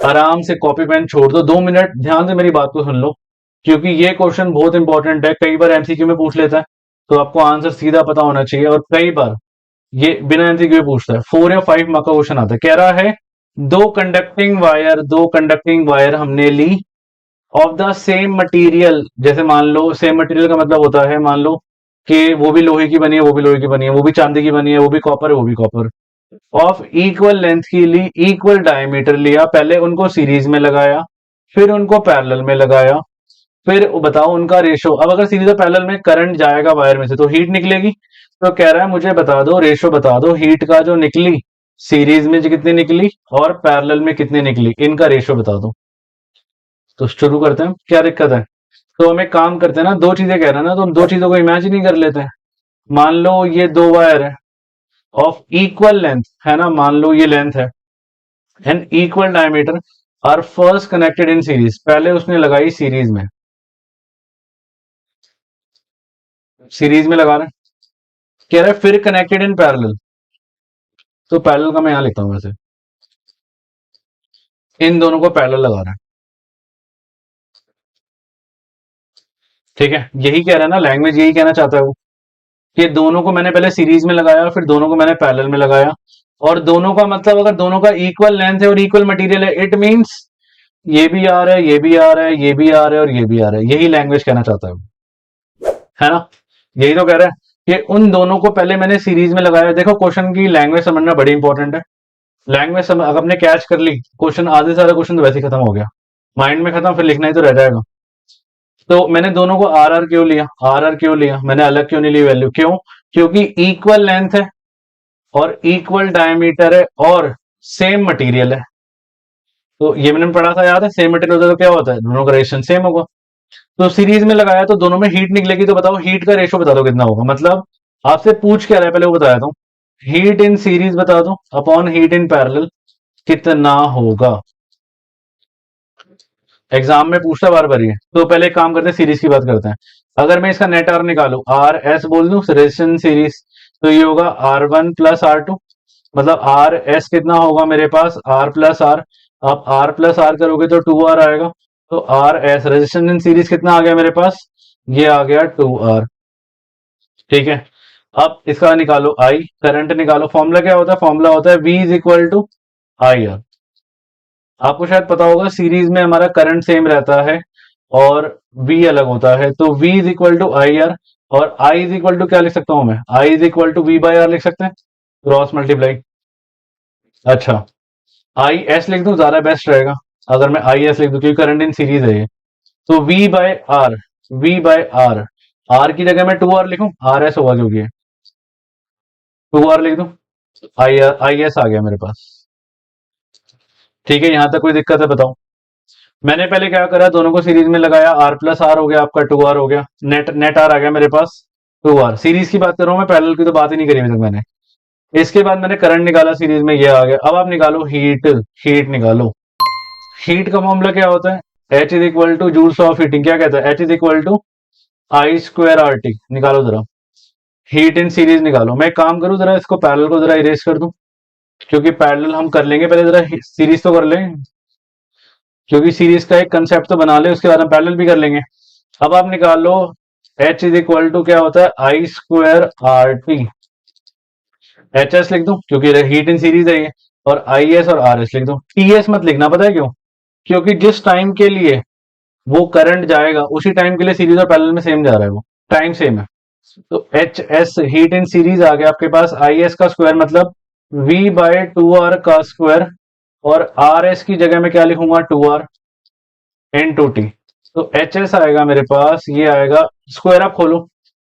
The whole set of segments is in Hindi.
आराम से कॉपी पेन छोड़ दो, 2 मिनट ध्यान से मेरी बात को सुन लो, क्योंकि ये क्वेश्चन बहुत इंपॉर्टेंट है, कई बार एमसीक्यू में पूछ लेता है, तो आपको आंसर सीधा पता होना चाहिए। और कई बार ये बिना एमसीक्यू में पूछता है, 4 या 5 मार्क का क्वेश्चन आता है, कह रहा है दो कंडक्टिंग वायर हमने ली ऑफ द सेम मटेरियल। जैसे मान लो सेम मटेरियल का मतलब होता है, मान लो कि वो भी लोहे की बनी है, वो भी लोहे की बनी है, वो भी चांदी की बनी है, वो भी कॉपर है, वो भी कॉपर, ऑफ इक्वल लेंथ की ली, इक्वल डायमीटर लिया, पहले उनको सीरीज में लगाया, फिर उनको पैरेलल में लगाया, फिर बताओ उनका रेशो। अब अगर सीरीज और पैरेलल में करंट जाएगा वायर में से तो हीट निकलेगी, तो कह रहा है मुझे बता दो, रेशो बता दो हीट का, जो निकली सीरीज में जो कितनी निकली और पैरेलल में कितनी निकली, इनका रेशो बता दो। तो शुरू करते हैं, क्या दिक्कत है। तो हम एक काम करते हैं ना, दो चीजें कह रहे हैं ना, तो हम दो चीजों को इमेजिन ही कर लेते हैं। मान लो ये दो वायर है ऑफ इक्वल लेंथ, है ना, मान लो ये लेंथ है and equal diameter are first connected in series, पहले उसने लगाई सीरीज में, सीरीज में लगा रहे हैं, कह रहा है फिर कनेक्टेड इन पैरेलल, तो पैरेलल का मैं यहां लिखता हूं वैसे, इन दोनों को पैरेलल लगा रहा है, ठीक है, यही कह रहा है ना, लैंग्वेज यही कहना चाहता है वो, कि दोनों को मैंने पहले सीरीज में लगाया, फिर दोनों को मैंने पैरेलल में लगाया, और दोनों का मतलब अगर दोनों का इक्वल लेंथ है और इक्वल मटेरियल है, इट मींस ये भी आ रहा है, ये भी आ रहा है, ये भी आ रहा है और ये भी आ रहा है, यही लैंग्वेज कहना चाहता है वो, है ना, यही तो कह रहा है कि उन दोनों को पहले मैंने सीरीज में लगाया। देखो क्वेश्चन की लैंग्वेज समझना बड़ी इंपॉर्टेंट है, लैंग्वेज अगर आपने कैच कर ली, क्वेश्चन आधे से ज्यादा क्वेश्चन तो वैसे ही खत्म हो गया, माइंड में खत्म, फिर लिखना ही तो रह जाएगा। तो मैंने दोनों को आर आर क्यों लिया, आर आर क्यों लिया, मैंने अलग क्यों नहीं ली वैल्यू, क्यों, क्योंकि इक्वल लेंथ है और इक्वल डायमीटर है और सेम मटेरियल है। तो ये मैंने पढ़ा था, याद है, सेम मटेरियल होता है तो क्या होता है, दोनों का रेशियो सेम होगा। तो सीरीज में लगाया तो दोनों में हीट निकलेगी, तो बताओ हीट का रेशियो बता दो कितना होगा, मतलब आपसे पूछ क्या रहा है पहले वो बताया था, हीट इन सीरीज बता दो अपॉन हीट इन पैरेलल कितना होगा। एग्जाम में पूछता बार बार ये, तो पहले एक काम करते हैं, सीरीज की बात करते हैं। अगर मैं इसका नेट आर निकालू, आर एस बोल दूं रेजिस्टेंस सीरीज, तो ये होगा R1 प्लस R2, मतलब आर एस कितना होगा मेरे पास, आर प्लस आर, आप आर प्लस आर करोगे तो 2R आएगा, तो R S resistance in series कितना आ गया मेरे पास, ये आ गया 2R, ठीक है। अब इसका निकालो आई, करंट निकालो, फॉर्मूला क्या होता है, फॉर्मूला होता है V is equal to I R. आपको शायद पता होगा सीरीज में हमारा करंट सेम रहता है और V अलग होता है, तो V is equal to I R, और I इज इक्वल टू क्या लिख सकता हूं मैं, I is equal to V by R लिख सकते हैं, क्रॉस मल्टीप्लाई। अच्छा, आई एस लिख दूं, ज्यादा बेस्ट रहेगा अगर मैं आई एस लिख दूं, क्योंकि करंट इन सीरीज है ये। तो V by R, V by R, R की जगह मैं 2R लिखूं, आर एस होगा क्योंकि 2R लिख दूं, आई एस आ गया मेरे पास, ठीक है, यहां तक कोई दिक्कत है बताओ। मैंने पहले क्या करा, दोनों को सीरीज में लगाया, आर प्लस आर हो गया आपका, 2R हो गया, नेट नेट आर आ गया मेरे पास 2R। सीरीज की बात कर रहा हूं मैं, पैरेलल की तो बात ही नहीं करी अभी तक मैंने। इसके बाद मैंने करंट निकाला सीरीज में, ये आ गया। अब आप निकालो हीट, हीट निकालो। हीट का मामला क्या होता है, H is equal to joules of heating, क्या कहता है, H is equal to I square R T. निकालो जरा, हीट इन सीरीज निकालो। मैं एक काम करूं, जरा इसको पैरेलल को जरा इरेज कर दूं, क्योंकि पैरेलल हम कर लेंगे, पहले जरा सीरीज तो कर लें, क्योंकि सीरीज का एक कंसेप्ट तो बना ले, उसके बाद हम पैरेलल भी कर लेंगे। अब आप निकाल लो, H इज इक्वल टू क्या होता है, I square R T. H S लिख दूं क्योंकि हीट इन सीरीज है ये, और आई एस और आर एस लिख दूं। टी एस मत लिखना, पता है क्यों, क्योंकि जिस टाइम के लिए वो करंट जाएगा उसी टाइम के लिए सीरीज और पैरेलल में सेम जा रहा है, वो टाइम सेम है। तो H S heat in series आ गया आपके पास, आई एस का स्क्वायर मतलब V बाय 2R का स्क्वायर, और आर एस की जगह में क्या लिखूंगा, 2R इन टू टी। तो एच एस आएगा मेरे पास, ये आएगा, स्क्वायर आप खोलो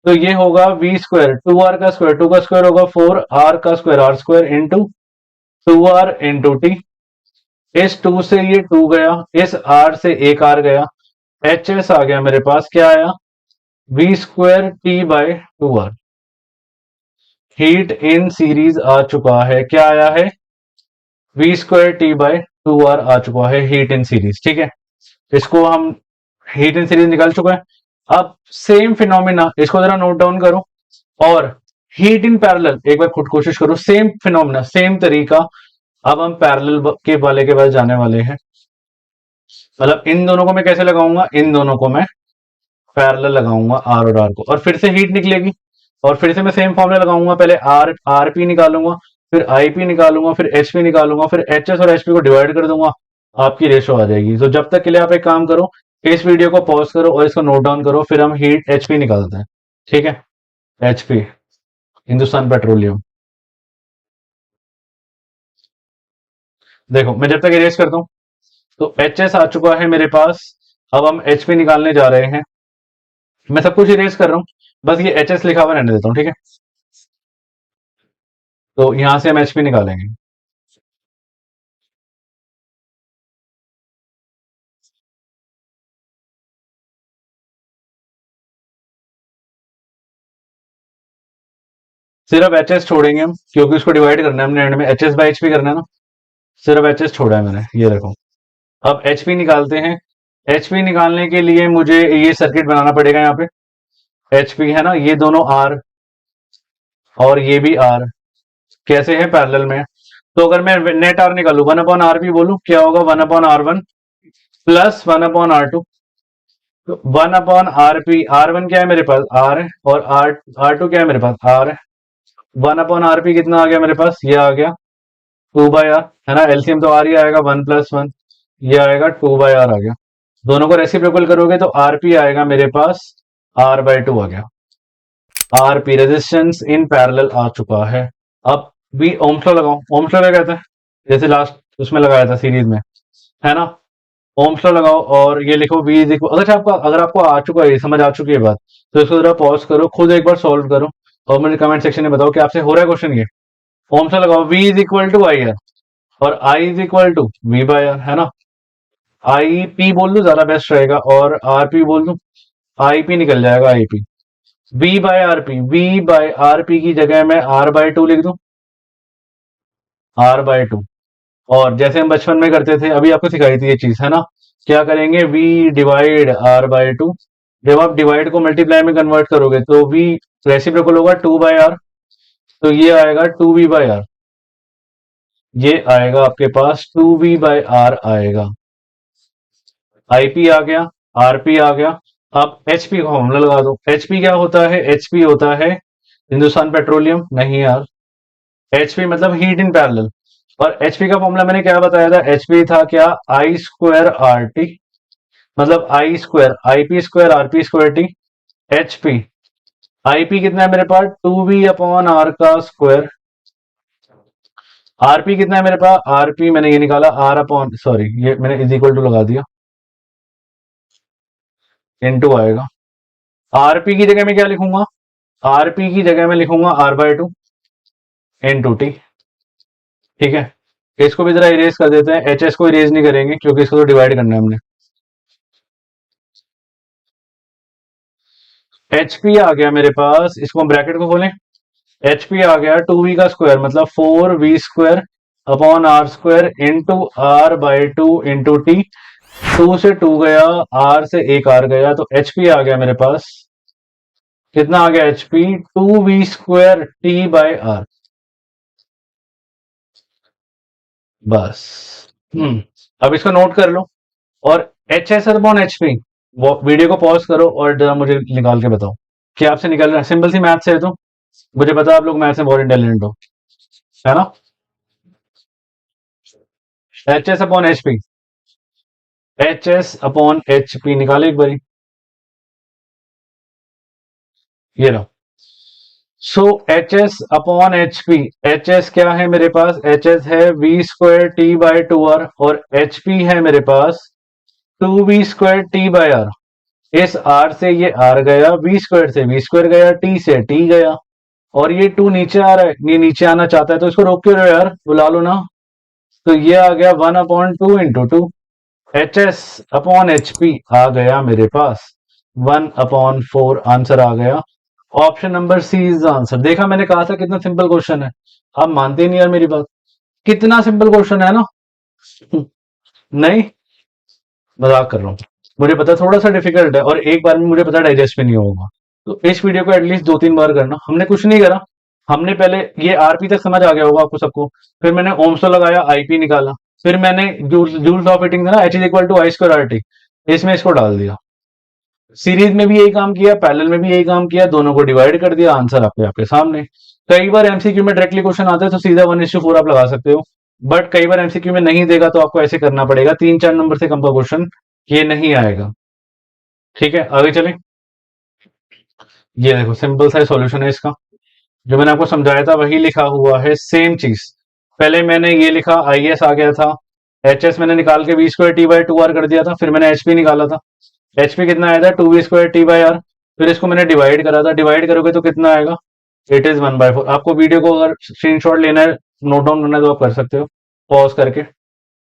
तो ये होगा V स्क्वायर, 2R का स्क्वायर, 2 का स्क्वायर होगा 4, R का square R square into 2R into T. इस 2 से ये 2 गया, इस R से एक R गया, एच एस आ गया मेरे पास, क्या आया, V square T by 2R। Heat in series आ चुका है, क्या आया है, V square T by 2R आ चुका है हीट इन सीरीज, ठीक है। इसको हम हीट इन सीरीज निकाल चुका है। अब सेम फिनोमिना, इसको जरा नोट डाउन करो, और हीट इन पैरेलल एक बार खुद कोशिश करो, सेम फिनोमिना सेम तरीका। अब हम पैरेलल के वाले के पास जाने वाले हैं। मतलब इन दोनों को मैं कैसे लगाऊंगा, इन दोनों को मैं पैरेलल लगाऊंगा आर और आर को, और फिर से हीट निकलेगी, और फिर से मैं सेम फॉर्मूला लगाऊंगा, पहले आर पी निकालूंगा, फिर आई पी निकालूंगा, फिर एच पी निकालूंगा, फिर एच एस और एच पी को डिवाइड कर दूंगा, आपकी रेशो आ जाएगी। तो जब तक के लिए आप एक काम करो, इस वीडियो को पॉज करो और इसको नोट डाउन करो, फिर हम हीट एच पी निकालते हैं। ठीक है, एच पी, हिंदुस्तान पेट्रोलियम। देखो मैं जब तक इरेज करता हूं, तो एच एस आ चुका है मेरे पास। अब हम एच पी निकालने जा रहे हैं। मैं सब कुछ इरेज कर रहा हूं, बस ये एच एस लिखा हुआ रहने देता हूं, ठीक है। तो यहां से हम एच पी निकालेंगे। सिर्फ एच एस छोड़ेंगे हम, क्योंकि उसको डिवाइड करना है हमने एंड में, H S by H P करना है ना। सिर्फ एच एस छोड़ा है मैंने, ये देखो। अब एच पी निकालते हैं। एच पी निकालने के लिए मुझे ये सर्किट बनाना पड़ेगा यहाँ पे। एच पी है ना, ये दोनों आर और ये भी आर, कैसे है, पैरेलल में। तो अगर मैं नेट आर निकालू, वन अपॉन आर पी बोलूं, क्या होगा, one upon R one plus one upon R two. तो one upon R P, R one क्या है मेरे पास, आर है, और आर टू क्या है मेरे पास, आर है। वन अपॉन आर पी कितना आ गया मेरे पास, ये आ गया टू बाई आर, है ना, एलसीएम तो आर ही आएगा, वन प्लस वन, ये आएगा टू बाई आर आ गया। दोनों को रेसिप्रोकल करोगे तो आरपी आएगा मेरे पास, आर बाई टू आ गया। आरपी रेजिस्टेंस इन पैरेलल आ चुका है। अब भी ओम्स लॉ लगाओ। ओम्स लॉ क्या कहता है, जैसे लास्ट उसमें लगाया था सीरीज में, है ना। ओम्स लॉ लगाओ और ये लिखो v इज इक्वल, अगर आपको आ चुका है, समझ आ चुकी है बात, तो इसको जरा पॉज करो, खुद एक बार सॉल्व करो और मुझे कमेंट सेक्शन में बताओ कि आपसे हो रहा है क्वेश्चन ये। ओम्स लॉ लगाओ, v is equal to I R और I is equal to V by R, है ना। आई पी बोल दो, ज्यादा बेस्ट रहेगा, और आर पी बोल दो, आई पी निकल जाएगा, I P. V by R P, V by R P की जगह मैं आर बाय टू लिख दूं, आर बाय टू। और जैसे हम बचपन में करते थे, अभी आपको सिखाई थी ये चीज, है ना। क्या करेंगे, V divide R by two. जब आप डिवाइड को मल्टीप्लाई में कन्वर्ट करोगे तो वी रेसिप्रोकल होगा टू बाय आर, तो ये आएगा टू वी बाय आर। ये आएगा आपके पास टू वी बाय आर आएगा। आईपी आ गया, आरपी आ गया। अब एचपी का फॉर्मूला लगा दो। एचपी क्या होता है, एचपी होता है हिंदुस्तान पेट्रोलियम, नहीं यार, एचपी मतलब हीट इन पैरेलल। और एचपी का फॉर्मूला मैंने क्या बताया था, एचपी था क्या, आई स्क्वायर आर टी, मतलब I square IP square RP square T. HP, IP कितना है मेरे पास, टू वी अपॉन आर का स्क्वायर। आरपी कितना है मेरे पास, आरपी मैंने ये निकाला, आर अपॉन, सॉरी ये मैंने इज इक्वल टू लगा दिया, इनटू आएगा। आरपी की जगह मैं क्या लिखूंगा, आरपी की जगह में लिखूंगा R by two into T. ठीक है, इसको भी जरा इरेज कर देते हैं, एच एस को इरेज नहीं करेंगे क्योंकि इसको तो डिवाइड करना है हमने। एच पी आ गया मेरे पास, इसको हम ब्रैकेट को खोलें, एच पी आ गया टू वी का स्क्वायर मतलब four V square upon R square into R by two into T. Two से टू गया, आर से एक आर गया, तो एच पी आ गया मेरे पास, कितना आ गया, H P two V square T by R. बस। अब इसको नोट कर लो। और H S upon H P, video को पॉज करो और जरा मुझे निकाल के बताओ कि आपसे निकल रहा है। सिंपल सी मैथ से है, तो मुझे पता है आप लोग मैथ में बहुत इंटेलिजेंट हो, है ना। H S upon H P, H S upon H P निकाले एक बारी, ये रहा। So H S upon H P, H S क्या है मेरे पास, एच एस है V square T by two R, और एच पी है मेरे पास two V square T by R. इस आर से ये आर गया, वी स्क्वायर से वी स्क्वायर गया, टी से टी गया, और ये टू नीचे आ रहा है, ये नीचे आना चाहता है तो इसको रोक क्यों रहे हो यार, बुला लो ना। तो ये आ गया one upon two into two, H S upon H P आ गया मेरे पास वन अपॉन फोर, आंसर आ गया। Option number C is answer. देखा, मैंने कहा था कितना सिंपल क्वेश्चन है, आप मानते नहीं यार मेरी बात, कितना सिंपल क्वेश्चन है ना। नहीं, मजाक कर रहा हूँ, मुझे पता है थोड़ा सा डिफिकल्ट है और एक बार में मुझे पता डाइजेस्ट भी नहीं होगा। तो इस वीडियो को एटलीस्ट दो तीन बार करना। हमने कुछ नहीं करा, हमने पहले ये आरपी तक समझ आ गया होगा आपको सबको, फिर मैंने ओम्स लॉ लगाया, आईपी निकाला, फिर मैंने जूल्स ऑफ हीटिंग था ना, H is equal to I square R T, इसमें इसको डाल दिया। सीरीज में भी यही काम किया, पैरेलल में भी यही काम किया, दोनों को डिवाइड कर दिया, आंसर आपके सामने। कई बार एमसीक्यू में डायरेक्टली क्वेश्चन आता है तो सीधा 1:4 आप लगा सकते हो, बट कई बार एमसीक्यू में नहीं देगा तो आपको ऐसे करना पड़ेगा, 3-4 नंबर से कम का क्वेश्चन ये नहीं आएगा। ठीक है, आगे चलें। ये देखो सिंपल सा सॉल्यूशन है इसका, जो मैंने आपको समझाया था वही लिखा हुआ है, सेम चीज। पहले मैंने ये लिखा, आई एस आ गया था, एच एस मैंने निकाल के V square T by two R कर दिया था, फिर मैंने एच पी निकाला था, एच पी कितना आया था 2v² टी बाई आर, फिर इसको मैंने डिवाइड करा था, डिवाइड करोगे तो कितना आएगा, इट इज 1/4। आपको वीडियो को अगर स्क्रीनशॉट लेना है, नोट डाउन करना है तो आप कर सकते हो पॉज करके।